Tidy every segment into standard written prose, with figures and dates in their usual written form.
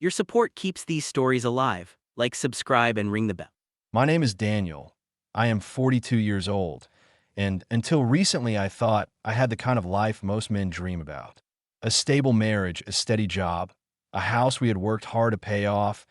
Your support keeps these stories alive. Like, subscribe, and ring the bell. My name is Daniel. I am 42 years old, and until recently I thought I had the kind of life most men dream about. A stable marriage, a steady job, a house we had worked hard to pay off,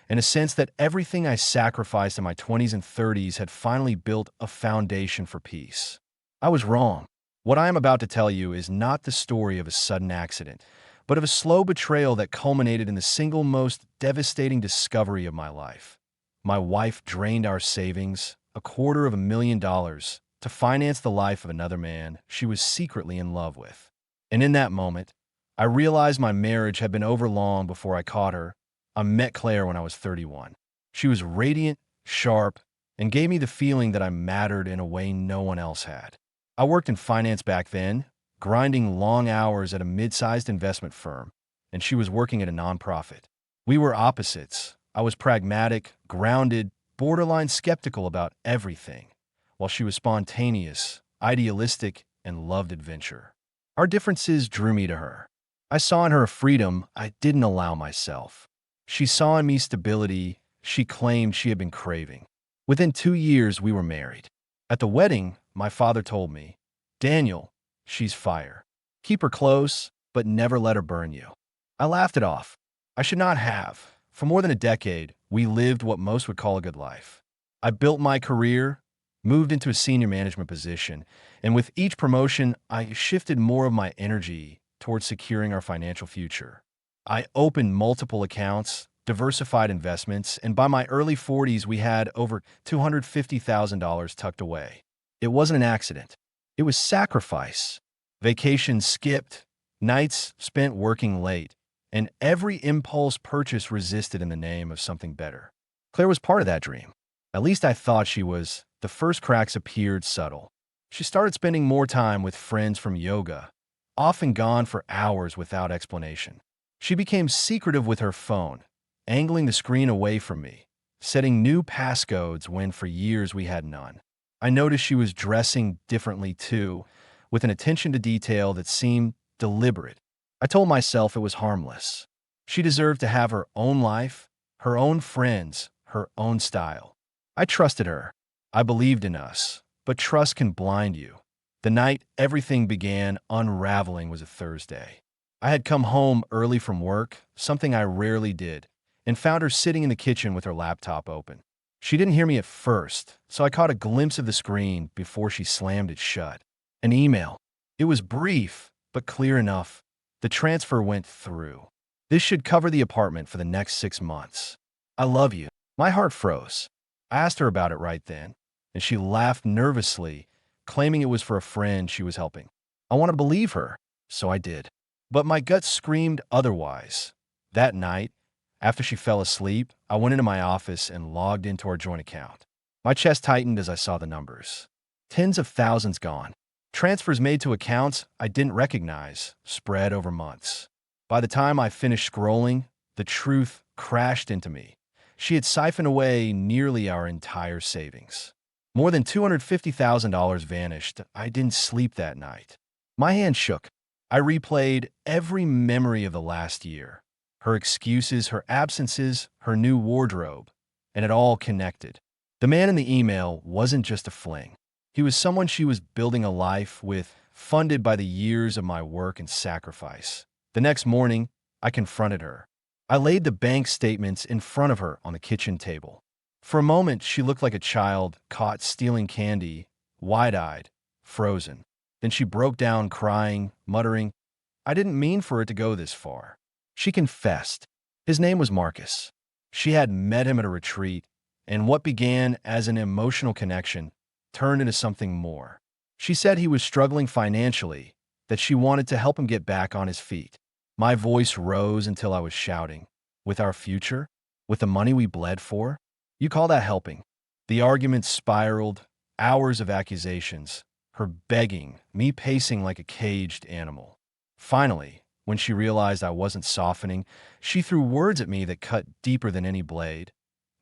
and a sense that everything I sacrificed in my 20s and 30s had finally built a foundation for peace. I was wrong. What I am about to tell you is not the story of a sudden accident, but of a slow betrayal that culminated in the single most devastating discovery of my life. My wife drained our savings, $250,000, to finance the life of another man she was secretly in love with. And in that moment, I realized my marriage had been over long before I caught her. I met Claire when I was 31. She was radiant, sharp, and gave me the feeling that I mattered in a way no one else had. I worked in finance back then, grinding long hours at a mid-sized investment firm, and she was working at a nonprofit. We were opposites. I was pragmatic, grounded, borderline skeptical about everything, while she was spontaneous, idealistic, and loved adventure. Our differences drew me to her. I saw in her a freedom I didn't allow myself. She saw in me stability she claimed she had been craving. Within 2 years, we were married. At the wedding, my father told me, "Daniel, she's fire. Keep her close, but never let her burn you." I laughed it off. I should not have. For more than a decade, we lived what most would call a good life. I built my career, moved into a senior management position, and with each promotion, I shifted more of my energy towards securing our financial future. I opened multiple accounts, diversified investments, and by my early 40s, we had over $250,000 tucked away. It wasn't an accident. It was sacrifice. Vacations skipped, nights spent working late, and every impulse purchase resisted in the name of something better. Claire was part of that dream. At least I thought she was. The first cracks appeared subtle. She started spending more time with friends from yoga, often gone for hours without explanation. She became secretive with her phone, angling the screen away from me, setting new passcodes when for years we had none. I noticed she was dressing differently too, with an attention to detail that seemed deliberate. I told myself it was harmless. She deserved to have her own life, her own friends, her own style. I trusted her. I believed in us. But trust can blind you. The night everything began unraveling was a Thursday. I had come home early from work, something I rarely did, and found her sitting in the kitchen with her laptop open. She didn't hear me at first, so I caught a glimpse of the screen before she slammed it shut. An email. It was brief, but clear enough. The transfer went through. This should cover the apartment for the next 6 months. I love you. My heart froze. I asked her about it right then, and she laughed nervously, claiming it was for a friend she was helping. I want to believe her, so I did. But my gut screamed otherwise. That night, after she fell asleep, I went into my office and logged into our joint account. My chest tightened as I saw the numbers. Tens of thousands gone. Transfers made to accounts I didn't recognize, spread over months. By the time I finished scrolling, the truth crashed into me. She had siphoned away nearly our entire savings. More than $250,000 vanished. I didn't sleep that night. My hand shook. I replayed every memory of the last year. Her excuses, her absences, her new wardrobe, and it all connected. The man in the email wasn't just a fling. He was someone she was building a life with, funded by the years of my work and sacrifice. The next morning, I confronted her. I laid the bank statements in front of her on the kitchen table. For a moment, she looked like a child caught stealing candy, wide-eyed, frozen. Then she broke down crying, muttering, "I didn't mean for it to go this far." She confessed. His name was Marcus. She had met him at a retreat, and what began as an emotional connection turned into something more. She said he was struggling financially, that she wanted to help him get back on his feet. My voice rose until I was shouting, "With our future? With the money we bled for? You call that helping?" The argument spiraled, hours of accusations, her begging, me pacing like a caged animal. Finally, when she realized I wasn't softening, she threw words at me that cut deeper than any blade.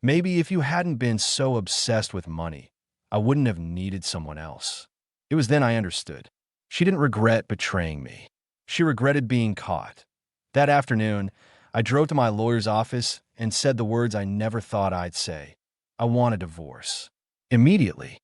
"Maybe if you hadn't been so obsessed with money, I wouldn't have needed someone else." It was then I understood. She didn't regret betraying me. She regretted being caught. That afternoon, I drove to my lawyer's office and said the words I never thought I'd say. I want a divorce. Immediately.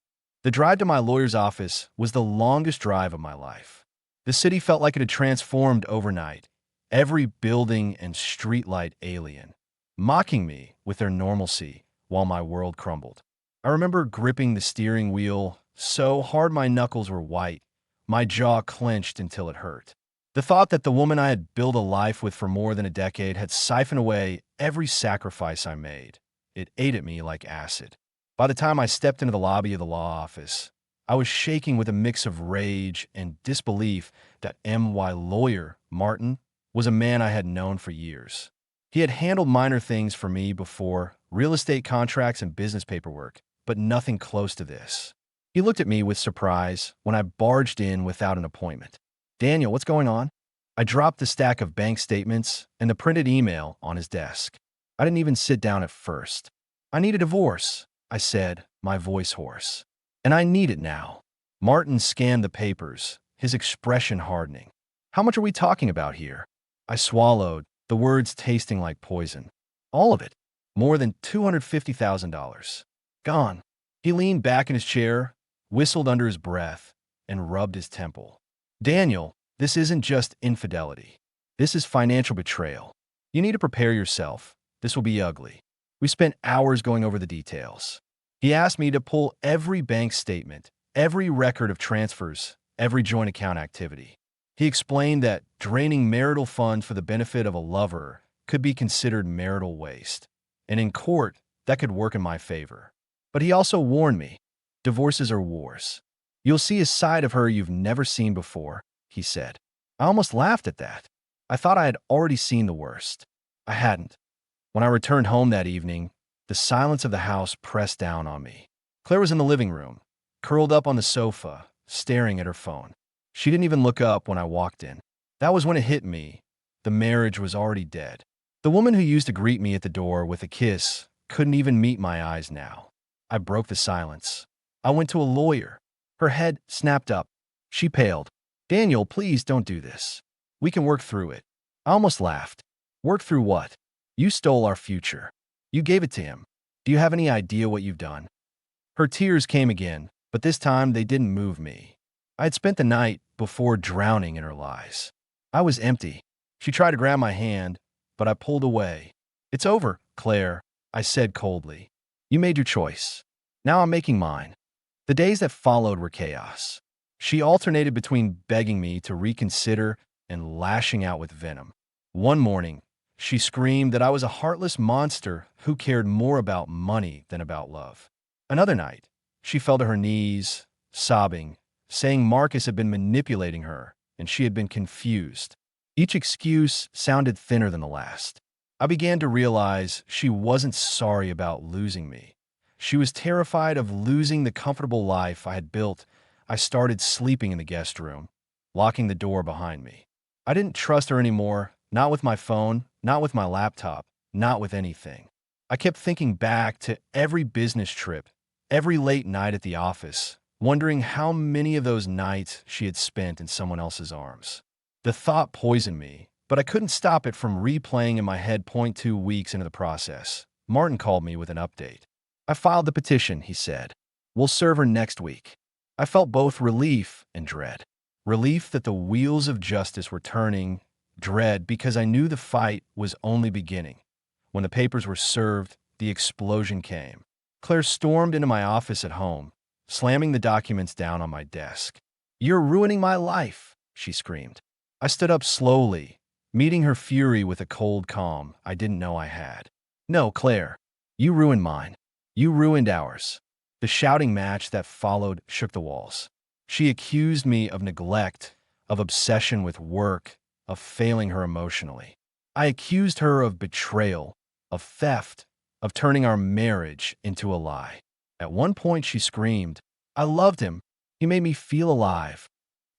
The drive to my lawyer's office was the longest drive of my life. The city felt like it had transformed overnight, every building and streetlight alien, mocking me with their normalcy while my world crumbled. I remember gripping the steering wheel so hard my knuckles were white, my jaw clenched until it hurt. The thought that the woman I had built a life with for more than a decade had siphoned away every sacrifice I made. It ate at me like acid. By the time I stepped into the lobby of the law office, I was shaking with a mix of rage and disbelief that M.Y. lawyer Martin was a man I had known for years. He had handled minor things for me before, real estate contracts and business paperwork, but nothing close to this. He looked at me with surprise when I barged in without an appointment. "Daniel, what's going on?" I dropped the stack of bank statements and the printed email on his desk. I didn't even sit down at first. "I need a divorce," I said, my voice hoarse. "And I need it now." Martin scanned the papers, his expression hardening. "How much are we talking about here?" I swallowed, the words tasting like poison. "All of it. More than $250,000. Gone." He leaned back in his chair, whistled under his breath, and rubbed his temple. "Daniel, this isn't just infidelity. This is financial betrayal. You need to prepare yourself. This will be ugly." We spent hours going over the details. He asked me to pull every bank statement, every record of transfers, every joint account activity. He explained that draining marital funds for the benefit of a lover could be considered marital waste, and in court, that could work in my favor. But he also warned me, divorces are wars. "You'll see a side of her you've never seen before," he said. I almost laughed at that. I thought I had already seen the worst. I hadn't. When I returned home that evening, the silence of the house pressed down on me. Claire was in the living room, curled up on the sofa, staring at her phone. She didn't even look up when I walked in. That was when it hit me. The marriage was already dead. The woman who used to greet me at the door with a kiss couldn't even meet my eyes now. I broke the silence. I went to a lawyer. Her head snapped up. She paled. "Daniel, please don't do this. We can work through it." I almost laughed. "Work through what? You stole our future. You gave it to him. Do you have any idea what you've done?" Her tears came again, but this time they didn't move me. I had spent the night before drowning in her lies. I was empty. She tried to grab my hand, but I pulled away. "It's over, Claire," I said coldly. "You made your choice. Now I'm making mine." The days that followed were chaos. She alternated between begging me to reconsider and lashing out with venom. One morning, she screamed that I was a heartless monster who cared more about money than about love. Another night, she fell to her knees, sobbing, saying Marcus had been manipulating her and she had been confused. Each excuse sounded thinner than the last. I began to realize she wasn't sorry about losing me. She was terrified of losing the comfortable life I had built. I started sleeping in the guest room, locking the door behind me. I didn't trust her anymore, not with my phone, not with my laptop, not with anything. I kept thinking back to every business trip, every late night at the office, wondering how many of those nights she had spent in someone else's arms. The thought poisoned me, but I couldn't stop it from replaying in my head. 2 weeks into the process, Martin called me with an update. "I filed the petition," he said. "We'll serve her next week." I felt both relief and dread. Relief that the wheels of justice were turning, dread because I knew the fight was only beginning. When the papers were served, the explosion came. Claire stormed into my office at home, slamming the documents down on my desk. "You're ruining my life," she screamed. I stood up slowly, meeting her fury with a cold calm I didn't know I had. "No, Claire, you ruined mine. You ruined ours." The shouting match that followed shook the walls. She accused me of neglect, of obsession with work, of failing her emotionally. I accused her of betrayal, of theft, of turning our marriage into a lie. At one point, she screamed, "I loved him. He made me feel alive."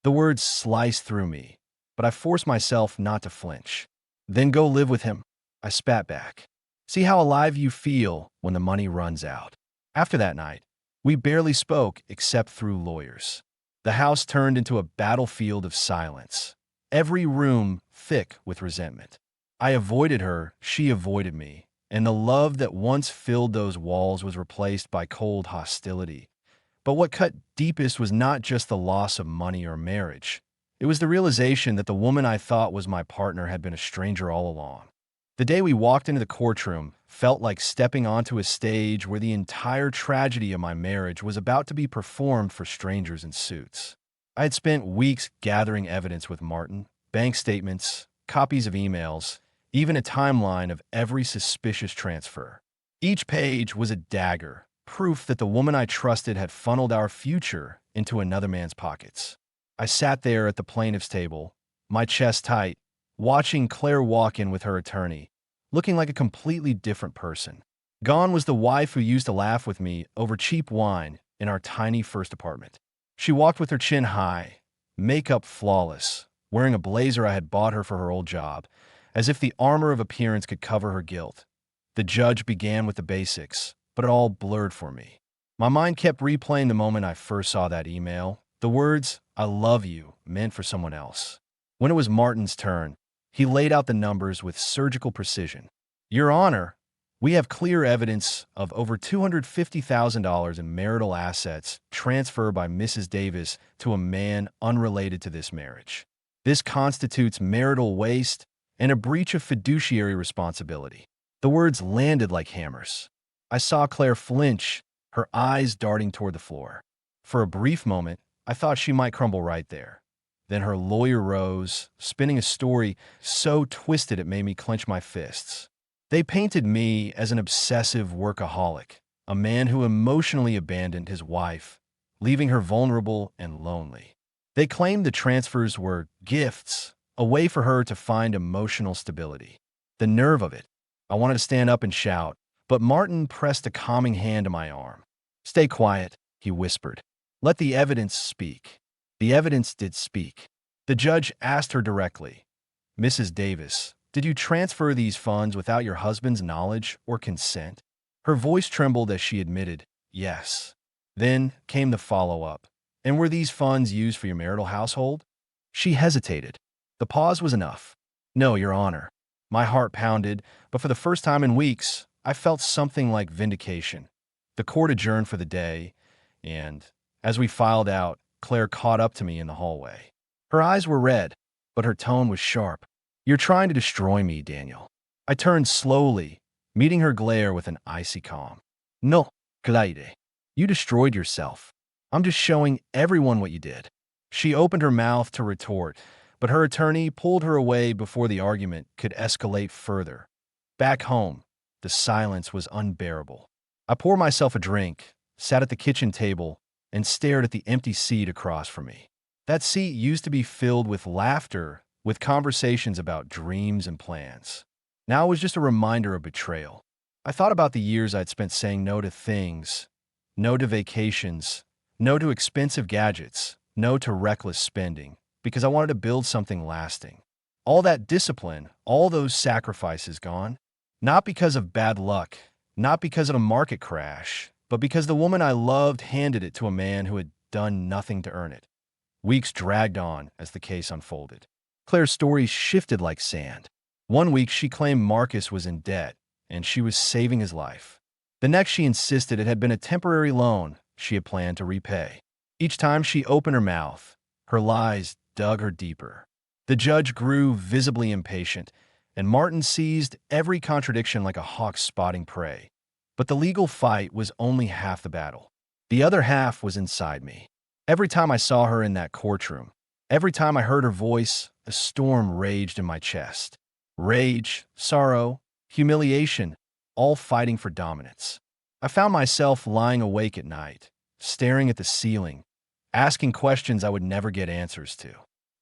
The words sliced through me, but I forced myself not to flinch. "Then go live with him," I spat back. "See how alive you feel when the money runs out." After that night, we barely spoke except through lawyers. The house turned into a battlefield of silence, every room thick with resentment. I avoided her, she avoided me, and the love that once filled those walls was replaced by cold hostility. But what cut deepest was not just the loss of money or marriage. It was the realization that the woman I thought was my partner had been a stranger all along. The day we walked into the courtroom felt like stepping onto a stage where the entire tragedy of my marriage was about to be performed for strangers in suits. I had spent weeks gathering evidence with Martin, bank statements, copies of emails, even a timeline of every suspicious transfer. Each page was a dagger, proof that the woman I trusted had funneled our future into another man's pockets. I sat there at the plaintiff's table, my chest tight, watching Claire walk in with her attorney, looking like a completely different person. Gone was the wife who used to laugh with me over cheap wine in our tiny first apartment. She walked with her chin high, makeup flawless, wearing a blazer I had bought her for her old job, as if the armor of appearance could cover her guilt. The judge began with the basics, but it all blurred for me. My mind kept replaying the moment I first saw that email, the words, "I love you," meant for someone else. When it was Martin's turn, he laid out the numbers with surgical precision. "Your Honor, we have clear evidence of over $250,000 in marital assets transferred by Mrs. Davis to a man unrelated to this marriage. This constitutes marital waste and a breach of fiduciary responsibility." The words landed like hammers. I saw Claire flinch, her eyes darting toward the floor. For a brief moment, I thought she might crumble right there. Then her lawyer rose, spinning a story so twisted it made me clench my fists. They painted me as an obsessive workaholic, a man who emotionally abandoned his wife, leaving her vulnerable and lonely. They claimed the transfers were gifts, a way for her to find emotional stability. The nerve of it. I wanted to stand up and shout, but Martin pressed a calming hand to my arm. "Stay quiet," he whispered. "Let the evidence speak." The evidence did speak. The judge asked her directly, "Mrs. Davis, did you transfer these funds without your husband's knowledge or consent?" Her voice trembled as she admitted, "Yes." Then came the follow-up. "And were these funds used for your marital household?" She hesitated. The pause was enough. "No, Your Honor." My heart pounded, but for the first time in weeks, I felt something like vindication. The court adjourned for the day, and as we filed out, Claire caught up to me in the hallway. Her eyes were red, but her tone was sharp. "You're trying to destroy me, Daniel." I turned slowly, meeting her glare with an icy calm. "No, Claire. You destroyed yourself. I'm just showing everyone what you did." She opened her mouth to retort, but her attorney pulled her away before the argument could escalate further. Back home, the silence was unbearable. I poured myself a drink, sat at the kitchen table, and stared at the empty seat across from me. That seat used to be filled with laughter, with conversations about dreams and plans. Now it was just a reminder of betrayal. I thought about the years I'd spent saying no to things, no to vacations, no to expensive gadgets, no to reckless spending, because I wanted to build something lasting. All that discipline, all those sacrifices gone, not because of bad luck, not because of a market crash, but because the woman I loved handed it to a man who had done nothing to earn it. Weeks dragged on as the case unfolded. Claire's story shifted like sand. One week she claimed Marcus was in debt, and she was saving his life. The next she insisted it had been a temporary loan she had planned to repay. Each time she opened her mouth, her lies dug her deeper. The judge grew visibly impatient, and Martin seized every contradiction like a hawk spotting prey. But the legal fight was only half the battle. The other half was inside me. Every time I saw her in that courtroom, every time I heard her voice, a storm raged in my chest. Rage, sorrow, humiliation, all fighting for dominance. I found myself lying awake at night, staring at the ceiling, asking questions I would never get answers to.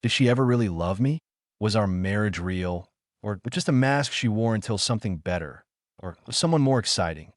Did she ever really love me? Was our marriage real? Or just a mask she wore until something better, or someone more exciting,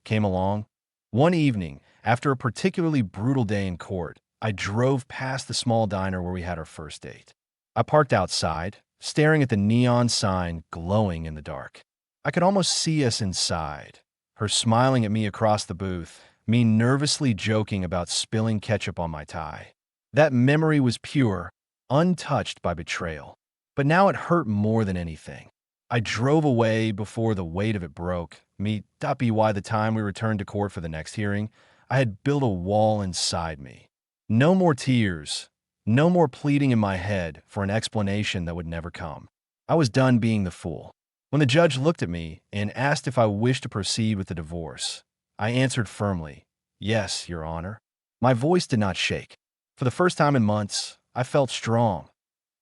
came along? One evening, after a particularly brutal day in court, I drove past the small diner where we had our first date. I parked outside, staring at the neon sign glowing in the dark. I could almost see us inside, her smiling at me across the booth, me nervously joking about spilling ketchup on my tie. That memory was pure, untouched by betrayal. But now it hurt more than anything. I drove away before the weight of it broke me. By the time we returned to court for the next hearing, I had built a wall inside me. No more tears, no more pleading in my head for an explanation that would never come. I was done being the fool. When the judge looked at me and asked if I wished to proceed with the divorce, I answered firmly, "Yes, Your Honor." My voice did not shake. For the first time in months, I felt strong,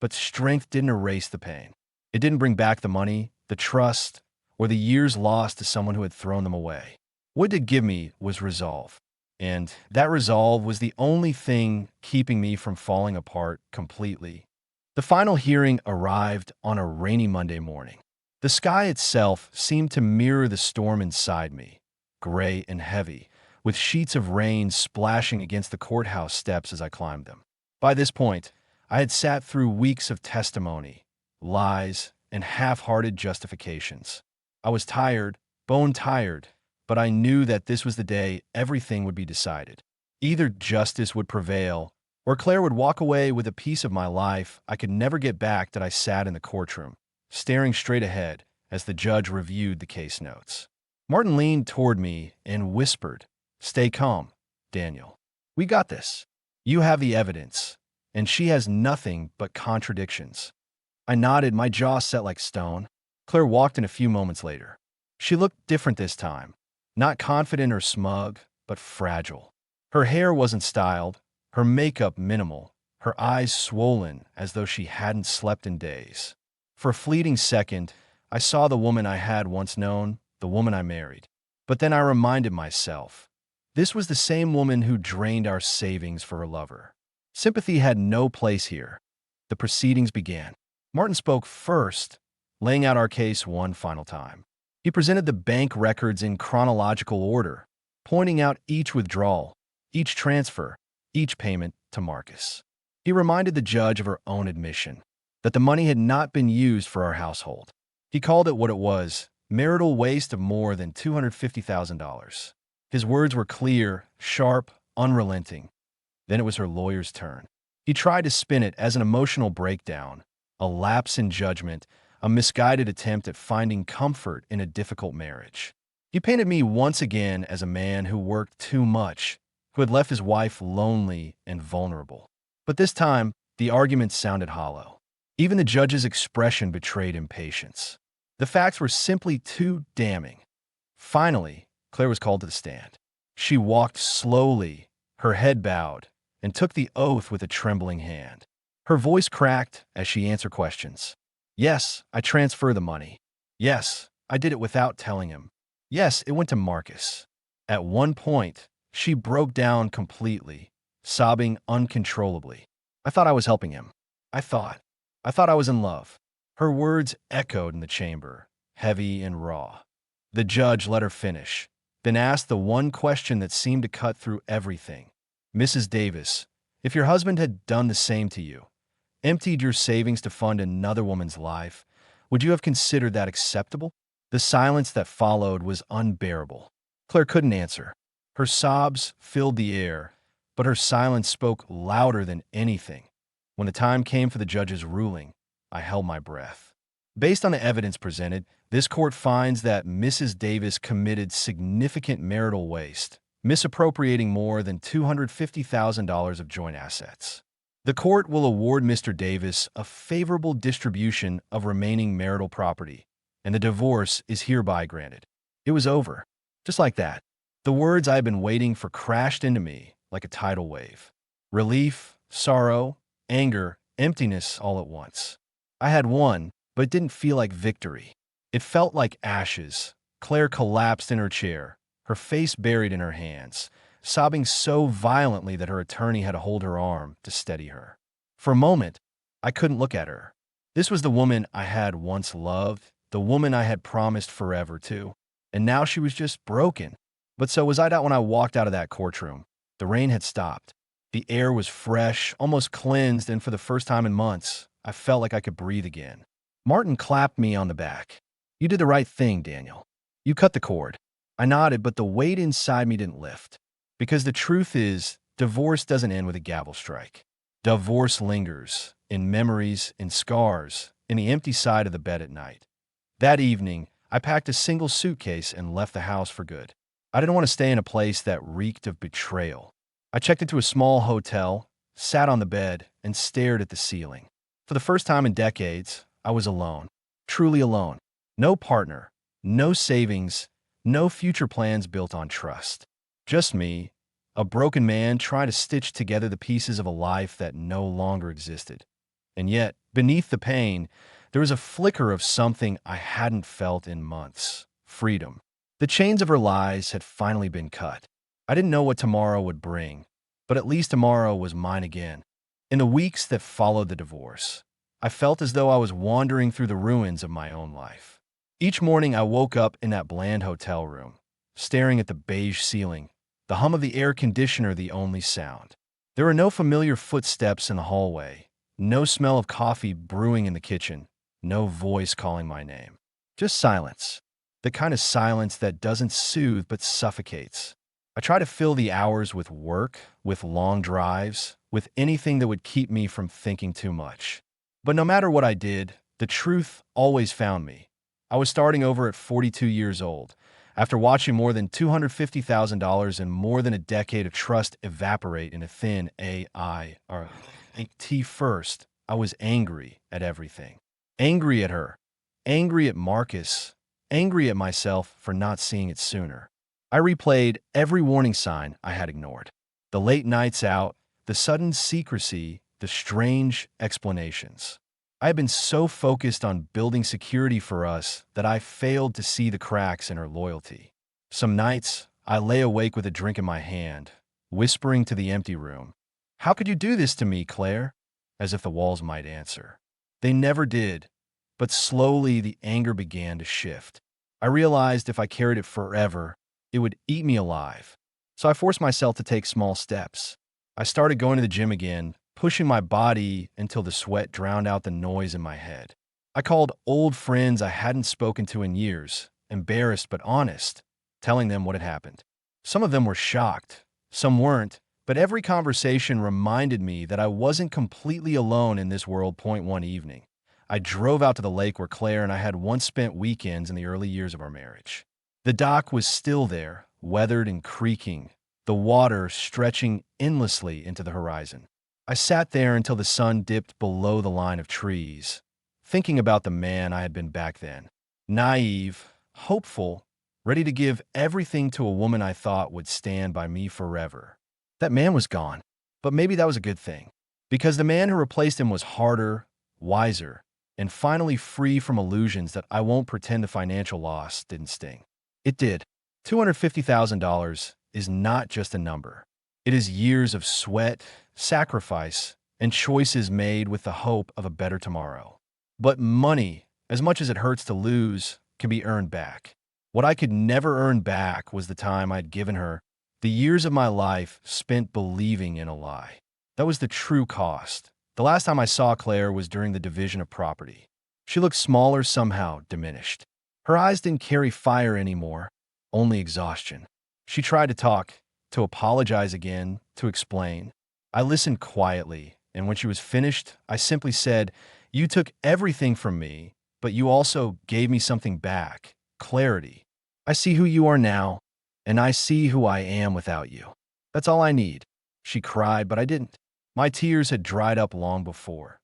but strength didn't erase the pain. It didn't bring back the money, the trust, or the years lost to someone who had thrown them away. What it did give me was resolve. And that resolve was the only thing keeping me from falling apart completely. The final hearing arrived on a rainy Monday morning. The sky itself seemed to mirror the storm inside me, gray and heavy, with sheets of rain splashing against the courthouse steps as I climbed them. By this point, I had sat through weeks of testimony, lies, and half-hearted justifications. I was tired, bone tired, but I knew that this was the day everything would be decided. Either justice would prevail, or Claire would walk away with a piece of my life I could never get back. That I sat in the courtroom, staring straight ahead as the judge reviewed the case notes. Martin leaned toward me and whispered, "Stay calm, Daniel. We got this. You have the evidence, and she has nothing but contradictions." I nodded, my jaw set like stone. Claire walked in a few moments later. She looked different this time, not confident or smug, but fragile. Her hair wasn't styled, her makeup minimal, her eyes swollen as though she hadn't slept in days. For a fleeting second, I saw the woman I had once known, the woman I married. But then I reminded myself, this was the same woman who drained our savings for her lover. Sympathy had no place here. The proceedings began. Martin spoke first, laying out our case one final time. He presented the bank records in chronological order, pointing out each withdrawal, each transfer, each payment to Marcus. He reminded the judge of her own admission, that the money had not been used for our household. He called it what it was, marital waste of more than $250,000. His words were clear, sharp, unrelenting. Then it was her lawyer's turn. He tried to spin it as an emotional breakdown, a lapse in judgment, a misguided attempt at finding comfort in a difficult marriage. He painted me once again as a man who worked too much, who had left his wife lonely and vulnerable. But this time, the argument sounded hollow. Even the judge's expression betrayed impatience. The facts were simply too damning. Finally, Claire was called to the stand. She walked slowly, her head bowed, and took the oath with a trembling hand. Her voice cracked as she answered questions. "Yes, I transferred the money. Yes, I did it without telling him. Yes, it went to Marcus." At one point, she broke down completely, sobbing uncontrollably. "I thought I was helping him. I thought I was in love." Her words echoed in the chamber, heavy and raw. The judge let her finish, then asked the one question that seemed to cut through everything. "Mrs. Davis, if your husband had done the same to you, emptied your savings to fund another woman's life, would you have considered that acceptable?" The silence that followed was unbearable. Claire couldn't answer. Her sobs filled the air, but her silence spoke louder than anything. When the time came for the judge's ruling, I held my breath. Based on the evidence presented, this court finds that Mrs. Davis committed significant marital waste, misappropriating more than $250,000 of joint assets. The court will award Mr. Davis a favorable distribution of remaining marital property, and the divorce is hereby granted. It was over. Just like that. The words I had been waiting for crashed into me like a tidal wave. Relief, sorrow, anger, emptiness all at once. I had won, but it didn't feel like victory. It felt like ashes. Claire collapsed in her chair, her face buried in her hands, sobbing so violently that her attorney had to hold her arm to steady her. For a moment, I couldn't look at her. This was the woman I had once loved, the woman I had promised forever to, and now she was just broken. But so was I when I walked out of that courtroom. The rain had stopped. The air was fresh, almost cleansed, and for the first time in months, I felt like I could breathe again. Martin clapped me on the back. "You did the right thing, Daniel. You cut the cord." I nodded, but the weight inside me didn't lift. Because the truth is, divorce doesn't end with a gavel strike. Divorce lingers, in memories, in scars, in the empty side of the bed at night. That evening, I packed a single suitcase and left the house for good. I didn't want to stay in a place that reeked of betrayal. I checked into a small hotel, sat on the bed, and stared at the ceiling. For the first time in decades, I was alone. Truly alone. No partner, no savings, no future plans built on trust. Just me, a broken man trying to stitch together the pieces of a life that no longer existed. And yet, beneath the pain, there was a flicker of something I hadn't felt in months: freedom. The chains of her lies had finally been cut. I didn't know what tomorrow would bring, but at least tomorrow was mine again. In the weeks that followed the divorce, I felt as though I was wandering through the ruins of my own life. Each morning I woke up in that bland hotel room, staring at the beige ceiling, the hum of the air conditioner the only sound. There were no familiar footsteps in the hallway, no smell of coffee brewing in the kitchen, no voice calling my name. Just silence. The kind of silence that doesn't soothe but suffocates. I try to fill the hours with work, with long drives, with anything that would keep me from thinking too much. But no matter what I did, the truth always found me. I was starting over at 42 years old, after watching more than $250,000 and more than a decade of trust evaporate in a thin T first. I was angry at everything. Angry at her. Angry at Marcus. Angry at myself for not seeing it sooner. I replayed every warning sign I had ignored. The late nights out, the sudden secrecy, the strange explanations. I had been so focused on building security for us that I failed to see the cracks in her loyalty. Some nights, I lay awake with a drink in my hand, whispering to the empty room, "How could you do this to me, Claire?" As if the walls might answer. They never did, but slowly the anger began to shift. I realized if I carried it forever, it would eat me alive. So I forced myself to take small steps. I started going to the gym again, pushing my body until the sweat drowned out the noise in my head. I called old friends I hadn't spoken to in years, embarrassed but honest, telling them what had happened. Some of them were shocked, some weren't, but every conversation reminded me that I wasn't completely alone in this world. One evening, I drove out to the lake where Claire and I had once spent weekends in the early years of our marriage. The dock was still there, weathered and creaking, the water stretching endlessly into the horizon. I sat there until the sun dipped below the line of trees, thinking about the man I had been back then. Naive, hopeful, ready to give everything to a woman I thought would stand by me forever. That man was gone, but maybe that was a good thing, because the man who replaced him was harder, wiser, and finally free from illusions that I won't pretend the financial loss didn't sting. It did. $250,000 is not just a number. It is years of sweat, sacrifice, and choices made with the hope of a better tomorrow. But money, as much as it hurts to lose, can be earned back. What I could never earn back was the time I'd given her, the years of my life spent believing in a lie. That was the true cost. The last time I saw Claire was during the division of property. She looked smaller, somehow diminished. Her eyes didn't carry fire anymore, only exhaustion. She tried to talk, to apologize again, to explain. I listened quietly, and when she was finished, I simply said, "You took everything from me, but you also gave me something back, clarity. I see who you are now, and I see who I am without you. That's all I need." She cried, but I didn't. My tears had dried up long before.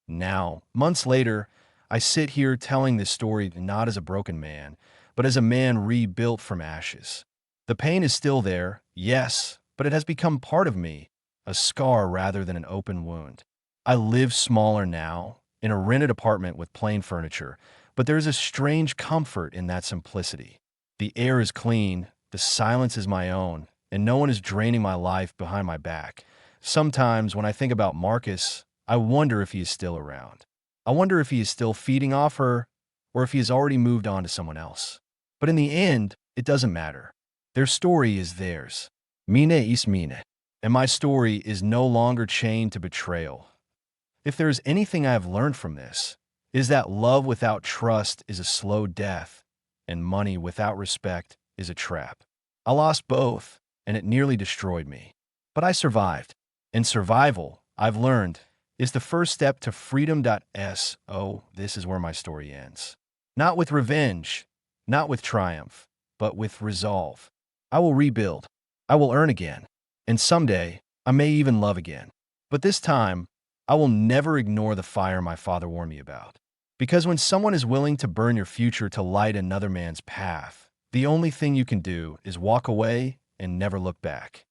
Now, months later, I sit here telling this story not as a broken man, but as a man rebuilt from ashes. The pain is still there, yes, but it has become part of me, a scar rather than an open wound. I live smaller now, in a rented apartment with plain furniture, but there is a strange comfort in that simplicity. The air is clean, the silence is my own, and no one is draining my life behind my back. Sometimes when I think about Marcus, I wonder if he is still around. I wonder if he is still feeding off her, or if he has already moved on to someone else. But in the end, it doesn't matter. Their story is theirs. Mine is mine. And my story is no longer chained to betrayal. If there is anything I have learned from this, it is that love without trust is a slow death, and money without respect is a trap. I lost both, and it nearly destroyed me. But I survived. And survival, I've learned, is the first step to freedom. So this is where my story ends. Not with revenge, not with triumph, but with resolve. I will rebuild. I will earn again. And someday, I may even love again. But this time, I will never ignore the fire my father warned me about. Because when someone is willing to burn your future to light another man's path, the only thing you can do is walk away and never look back.